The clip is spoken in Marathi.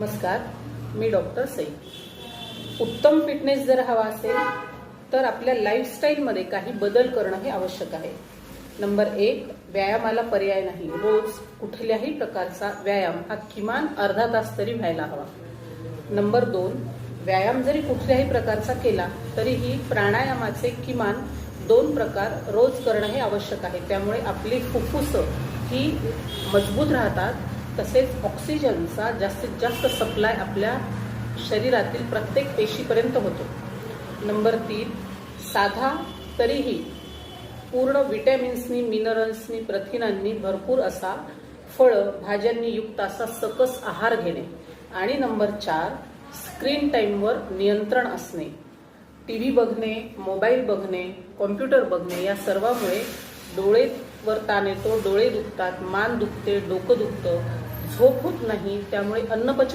नमस्कार, मी डॉक्टर सई. उत्तम फिटनेस जर हवा असेल तर आपल्या लाईफस्टाईलमध्ये काही बदल करणं हे आवश्यक आहे. नंबर 1, व्यायामाला पर्याय नाही. रोज कुठल्याही प्रकारचा व्यायाम हा किमान अर्धा तास तरी व्हायला हवा. नंबर 2, व्यायाम जरी कुठल्याही प्रकारचा केला तरीही प्राणायामाचे किमान 2 प्रकार रोज करणं हे आवश्यक आहे. त्यामुळे आपली फुफ्फुसं ही मजबूत राहतात, तसेच ऑक्सिजनचा जास्तीत जास्त सप्लाय आपल्या शरीरातील प्रत्येक पेशीपर्यंत होतो. नंबर 3, साधा तरीही पूर्ण विटॅमिन्सनी, मिनरल्सनी, प्रथिनांनी भरपूर असा फळं भाज्यांनी युक्त असा सकस आहार घेणे. आणि नंबर 4, स्क्रीन टाईमवर नियंत्रण असणे. TV बघणे, मोबाईल बघणे, कॉम्प्युटर बघणे या सर्वामुळे डोळेवर ताण येतो, डोळे दुखतात, मान दुखते, डोकं दुखतं, झोप होत नाही. त्यामुळे अन्नपचन